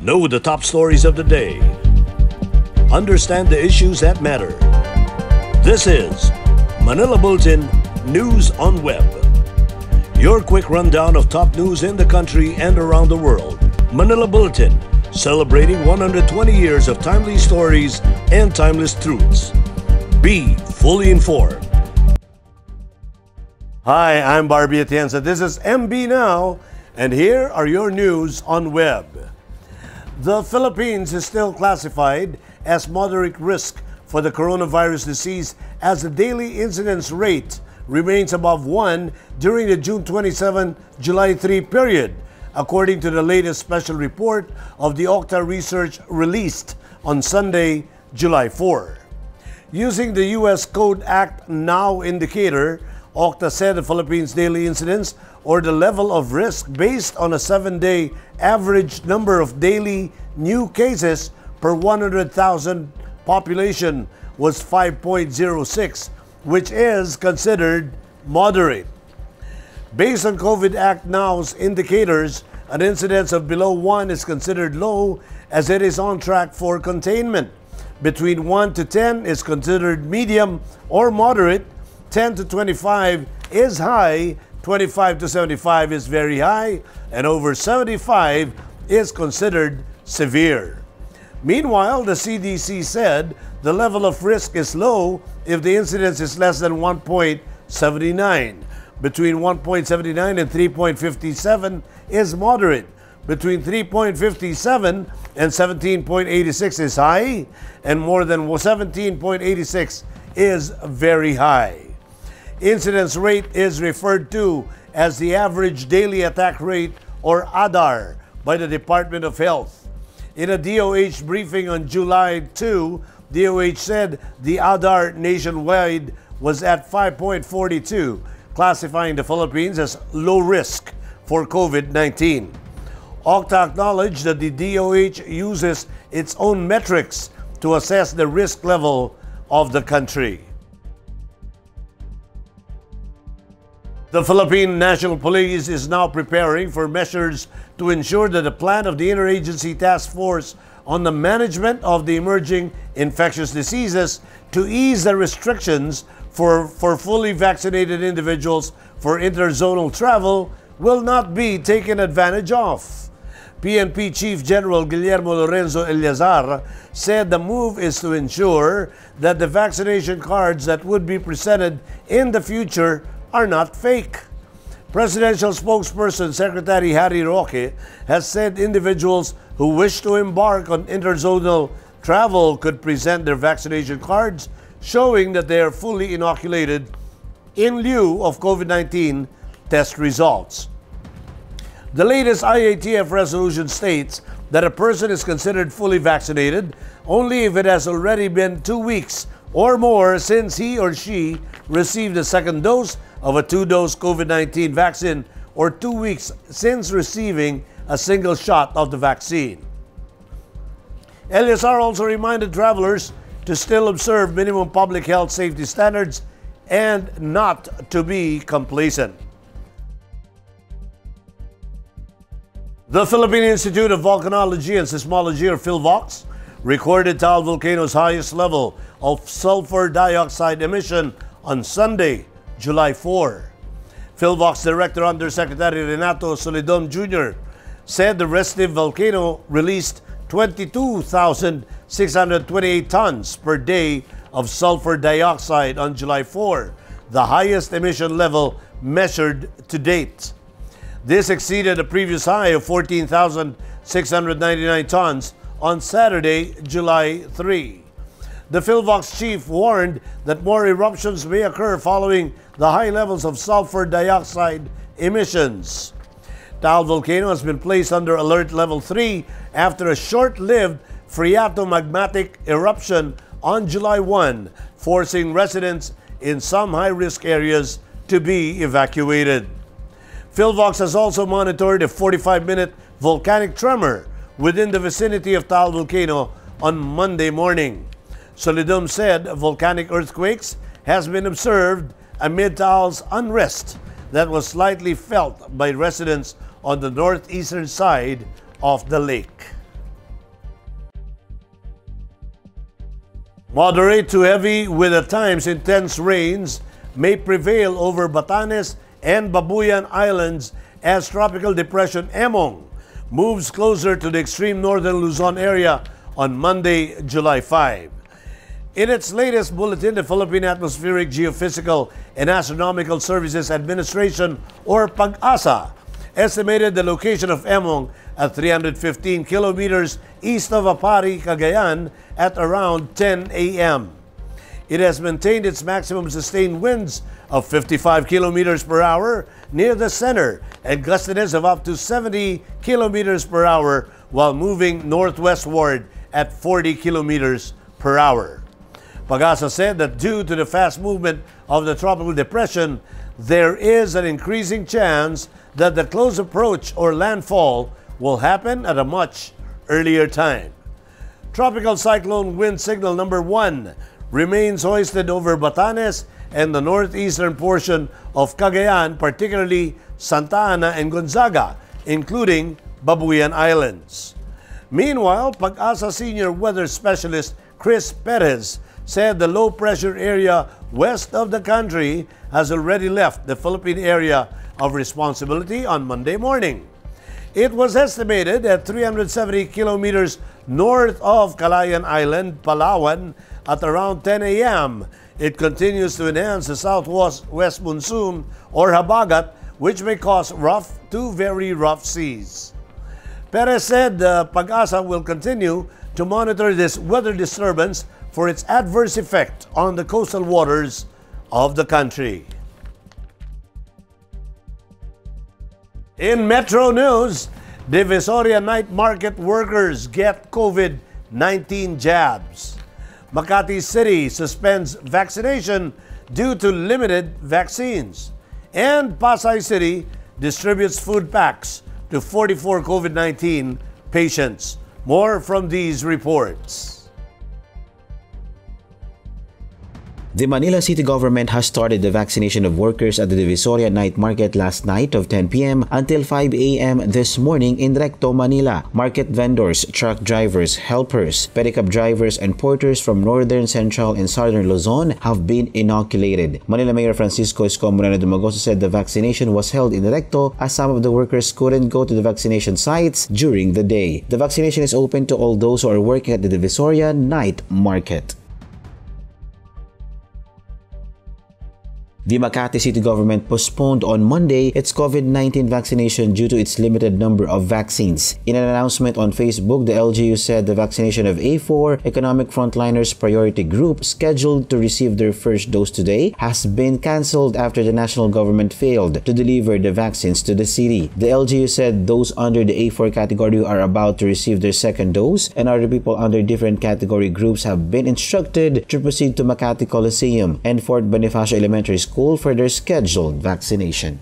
Know the top stories of the day. Understand the issues that matter. This is Manila Bulletin News on Web. Your quick rundown of top news in the country and around the world. Manila Bulletin, celebrating 120 years of timely stories and timeless truths. Be fully informed. Hi, I'm Barbie Atienza. This is MB Now, and here are your news on web. The Philippines is still classified as moderate risk for the coronavirus disease as the daily incidence rate remains above 1 during the June 27, July 3 period, according to the latest special report of the Octa research released on Sunday, July 4. Using the U.S. Code Act Now indicator, Octa said the Philippines' daily incidence, or the level of risk based on a 7-day average number of daily new cases per 100,000 population, was 5.06, which is considered moderate. Based on COVID Act Now's indicators, an incidence of below 1 is considered low as it is on track for containment. Between 1 to 10 is considered medium or moderate, 10 to 25 is high, 25 to 75 is very high, and over 75 is considered severe. Meanwhile, the CDC said the level of risk is low if the incidence is less than 1.79. Between 1.79 and 3.57 is moderate. Between 3.57 and 17.86 is high, and more than 17.86 is very high. Incidence rate is referred to as the average daily attack rate, or ADAR, by the Department of Health. In a DOH briefing on July 2, DOH said the ADAR nationwide was at 5.42, classifying the Philippines as low risk for COVID-19. Octa acknowledged that the DOH uses its own metrics to assess the risk level of the country. The Philippine National Police is now preparing for measures to ensure that the plan of the Interagency Task Force on the Management of the Emerging Infectious Diseases to ease the restrictions for fully vaccinated individuals for interzonal travel will not be taken advantage of. PNP Chief General Guillermo Lorenzo Eleazar said the move is to ensure that the vaccination cards that would be presented in the future are not fake. Presidential spokesperson Secretary Harry Roque has said individuals who wish to embark on interzonal travel could present their vaccination cards showing that they are fully inoculated in lieu of COVID-19 test results. The latest IATF resolution states that a person is considered fully vaccinated only if it has already been 2 weeks or more since he or she received a second dose of a 2-dose COVID-19 vaccine, or 2 weeks since receiving a single shot of the vaccine. Eleazar also reminded travelers to still observe minimum public health safety standards and not to be complacent. The Philippine Institute of Volcanology and Seismology, or PhilVox, recorded Taal Volcano's highest level of sulfur dioxide emission on Sunday, July 4. PhilVox Director Undersecretary Renato Solidon Jr. said the restive volcano released 22,628 tons per day of sulfur dioxide on July 4, the highest emission level measured to date. This exceeded a previous high of 14,699 tons on Saturday, July 3. The PhilVox chief warned that more eruptions may occur following the high levels of sulfur dioxide emissions. Taal Volcano has been placed under Alert Level 3 after a short-lived phreatomagmatic eruption on July 1, forcing residents in some high-risk areas to be evacuated. PhilVox has also monitored a 45-minute volcanic tremor within the vicinity of Taal Volcano on Monday morning. Solidum said volcanic earthquakes has been observed amid Taal's unrest that was slightly felt by residents on the northeastern side of the lake. Moderate to heavy with at times intense rains may prevail over Batanes and Babuyan Islands as Tropical Depression Emong moves closer to the extreme northern Luzon area on Monday, July 5. In its latest bulletin, the Philippine Atmospheric, Geophysical, and Astronomical Services Administration, or PAG-ASA, estimated the location of Emong at 315 kilometers east of Apari, Cagayan at around 10 a.m. It has maintained its maximum sustained winds of 55 kilometers per hour near the center and gustiness of up to 70 kilometers per hour while moving northwestward at 40 kilometers per hour. PAG-ASA said that due to the fast movement of the tropical depression, there is an increasing chance that the close approach or landfall will happen at a much earlier time. Tropical cyclone wind signal number 1 remains hoisted over Batanes and the northeastern portion of Cagayan, particularly Santa Ana and Gonzaga, including Babuyan Islands. Meanwhile, PAG-ASA senior weather specialist Chris Perez said the low-pressure area west of the country has already left the Philippine area of responsibility on Monday morning. It was estimated at 370 kilometers north of Calayan Island, Palawan, at around 10 a.m. It continues to enhance the southwest monsoon or habagat, which may cause rough to very rough seas. Perez said PAG-ASA will continue to monitor this weather disturbance for its adverse effect on the coastal waters of the country. In Metro News, Divisoria night market workers get COVID-19 jabs. Makati City suspends vaccination due to limited vaccines. And Pasay City distributes food packs to 44 COVID-19 patients. More from these reports. The Manila City government has started the vaccination of workers at the Divisoria night market last night of 10 p.m. until 5 a.m. this morning in Recto, Manila. Market vendors, truck drivers, helpers, pedicab drivers, and porters from northern, central, and southern Luzon have been inoculated. Manila Mayor Francisco Esco Moreno Dumagoso said the vaccination was held in Recto as some of the workers couldn't go to the vaccination sites during the day. The vaccination is open to all those who are working at the Divisoria night market. The Makati City government postponed on Monday its COVID-19 vaccination due to its limited number of vaccines. In an announcement on Facebook, the LGU said the vaccination of A4 Economic Frontliners Priority Group, scheduled to receive their first dose today, has been cancelled after the national government failed to deliver the vaccines to the city. The LGU said those under the A4 category are about to receive their second dose, and other people under different category groups have been instructed to proceed to Makati Coliseum and Fort Bonifacio Elementary School for their scheduled vaccination.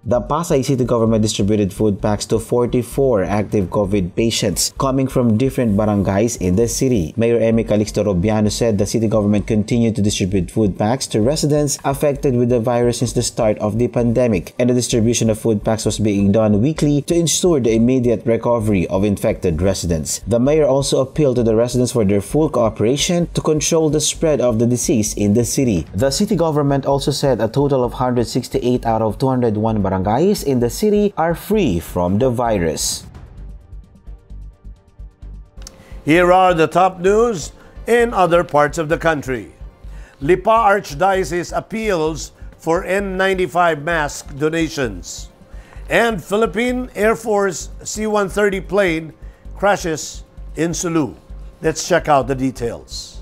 The Pasay City government distributed food packs to 44 active COVID patients coming from different barangays in the city. Mayor Emi Calixto Robiano said the city government continued to distribute food packs to residents affected with the virus since the start of the pandemic, and the distribution of food packs was being done weekly to ensure the immediate recovery of infected residents. The mayor also appealed to the residents for their full cooperation to control the spread of the disease in the city. The city government also said a total of 168 out of 201 barangays in the city are free from the virus. Here are the top news in other parts of the country. Lipa Archdiocese appeals for N95 mask donations. And Philippine Air Force C-130 plane crashes in Sulu. Let's check out the details.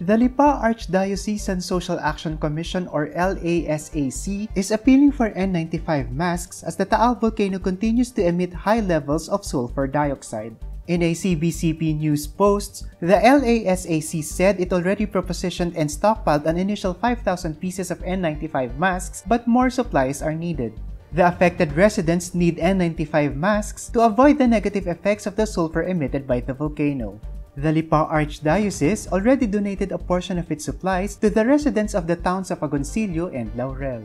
The Lipa Archdiocesan Social Action Commission, or LASAC, is appealing for N95 masks as the Taal volcano continues to emit high levels of sulfur dioxide. In a CBCP news post, the LASAC said it already propositioned and stockpiled an initial 5,000 pieces of N95 masks, but more supplies are needed. The affected residents need N95 masks to avoid the negative effects of the sulfur emitted by the volcano. The Lipa Archdiocese already donated a portion of its supplies to the residents of the towns of Agoncillo and Laurel.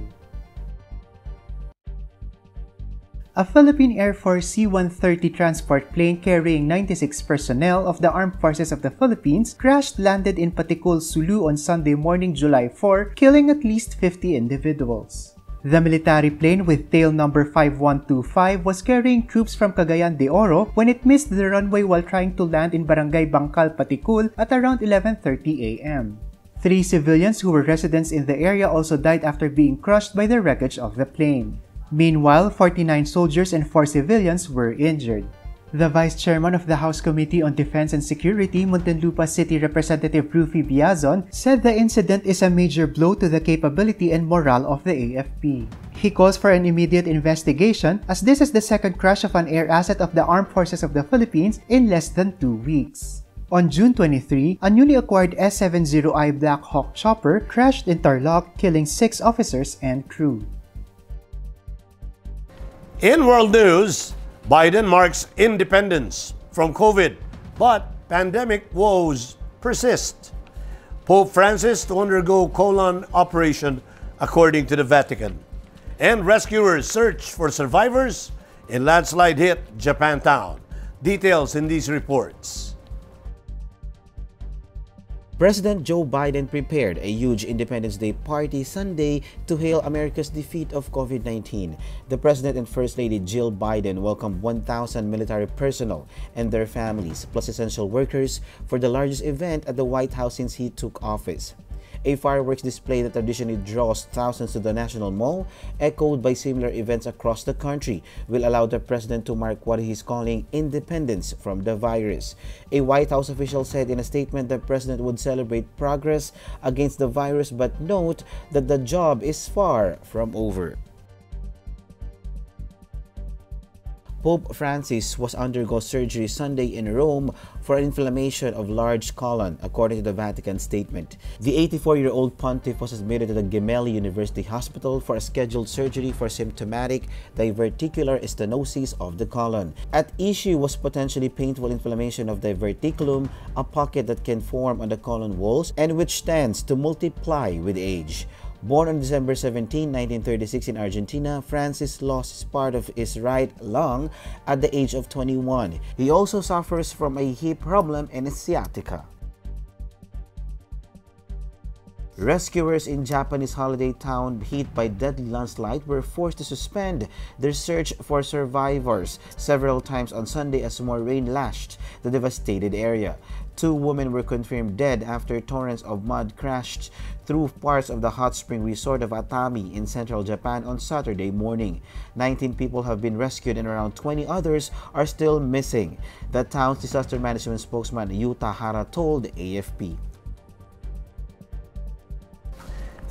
A Philippine Air Force C-130 transport plane carrying 96 personnel of the Armed Forces of the Philippines crash-landed in Patikul, Sulu on Sunday morning, July 4, killing at least 50 individuals. The military plane with tail number 5125 was carrying troops from Cagayan de Oro when it missed the runway while trying to land in Barangay Bangkal, Patikul at around 11:30 a.m. 3 civilians who were residents in the area also died after being crushed by the wreckage of the plane. Meanwhile, 49 soldiers and 4 civilians were injured. The Vice Chairman of the House Committee on Defense and Security, Muntinlupa City Representative Rufy Biazon, said the incident is a major blow to the capability and morale of the AFP. He calls for an immediate investigation as this is the second crash of an air asset of the Armed Forces of the Philippines in less than 2 weeks. On June 23, a newly acquired S-70I Black Hawk chopper crashed in Tarlac, killing 6 officers and crew. In world news, Biden marks independence from COVID, but pandemic woes persist. Pope Francis to undergo colon operation according to the Vatican. And rescuers search for survivors in landslide hit Japantown. Details in these reports. President Joe Biden prepared a huge Independence Day party Sunday to hail America's defeat of COVID-19. The President and First Lady Jill Biden welcomed 1,000 military personnel and their families, plus essential workers, for the largest event at the White House since he took office. A fireworks display that traditionally draws thousands to the National Mall, echoed by similar events across the country, will allow the president to mark what he is calling independence from the virus. A White House official said in a statement the president would celebrate progress against the virus but note that the job is far from over. Pope Francis was undergo surgery Sunday in Rome for inflammation of large colon, according to the Vatican statement. The 84-year-old pontiff was admitted to the Gemelli University Hospital for a scheduled surgery for symptomatic diverticular stenosis of the colon. At issue was potentially painful inflammation of the diverticulum, a pocket that can form on the colon walls and which tends to multiply with age. Born on December 17, 1936 in Argentina, Francis lost part of his right lung at the age of 21. He also suffers from a hip problem and a sciatica. Rescuers in Japanese holiday town hit by deadly landslide were forced to suspend their search for survivors several times on Sunday as more rain lashed the devastated area. 2 women were confirmed dead after torrents of mud crashed through parts of the hot spring resort of Atami in central Japan on Saturday morning. 19 people have been rescued and around 20 others are still missing, the town's disaster management spokesman Yuta Hara told AFP.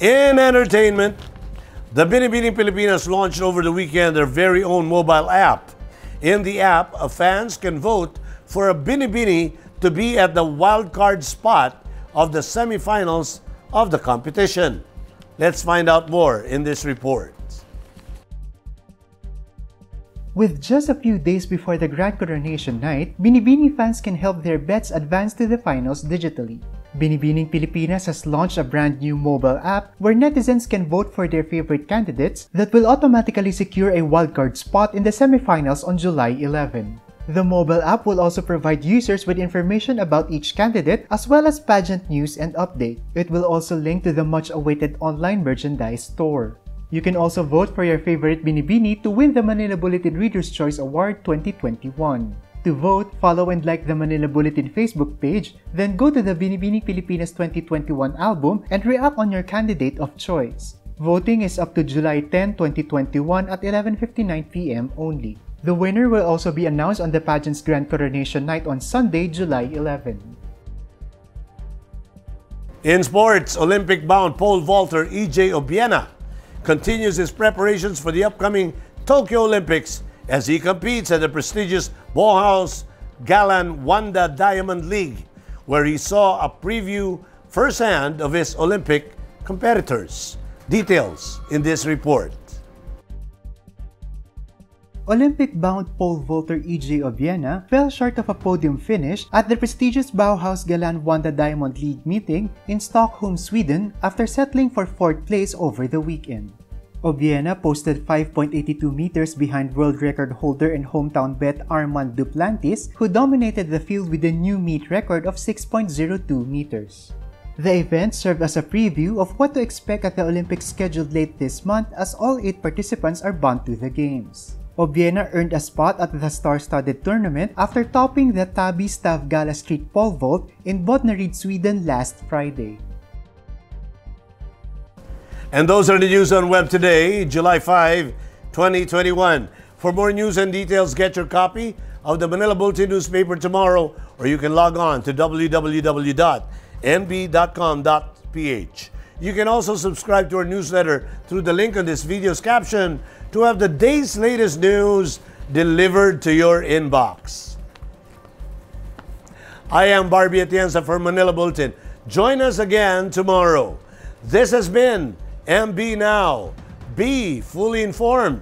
In entertainment, the Binibining Pilipinas launched over the weekend their very own mobile app. In the app, fans can vote for a Binibini to be at the wildcard spot of the semifinals of the competition. Let's find out more in this report. With just a few days before the Grand Coronation Night, Binibini fans can help their bets advance to the finals digitally. Binibining Pilipinas has launched a brand new mobile app where netizens can vote for their favorite candidates that will automatically secure a wildcard spot in the semifinals on July 11. The mobile app will also provide users with information about each candidate as well as pageant news and update. It will also link to the much-awaited online merchandise store. You can also vote for your favorite Binibini to win the Manila Bulletin Reader's Choice Award 2021. To vote, follow and like the Manila Bulletin Facebook page, then go to the Binibining Pilipinas 2021 album and react on your candidate of choice. Voting is up to July 10, 2021 at 11:59 p.m. only. The winner will also be announced on the pageant's Grand Coronation Night on Sunday, July 11. In sports, Olympic-bound pole vaulter E.J. Obiena continues his preparations for the upcoming Tokyo Olympics as he competes at the prestigious Bauhaus Galan Wanda Diamond League, where he saw a preview firsthand of his Olympic competitors. Details in this report. Olympic-bound pole vaulter E.J. Obiena fell short of a podium finish at the prestigious Bauhaus Galan Wanda Diamond League meeting in Stockholm, Sweden after settling for 4th place over the weekend. Obiena posted 5.82 meters behind world record holder and hometown vet Armand Duplantis, who dominated the field with a new meet record of 6.02 meters. The event served as a preview of what to expect at the Olympics scheduled late this month, as all 8 participants are bound to the Games. Obiena earned a spot at the star-studded tournament after topping the Täby Stavgala Street pole vault in Bottnaryd, Sweden last Friday. And those are the news on web today, July 5, 2021. For more news and details, get your copy of the Manila Bulletin newspaper tomorrow, or you can log on to www.nb.com.ph. You can also subscribe to our newsletter through the link on this video's caption to have the day's latest news delivered to your inbox. I am Barbie Atienza for Manila Bulletin. Join us again tomorrow. This has been MB Now. Be fully informed.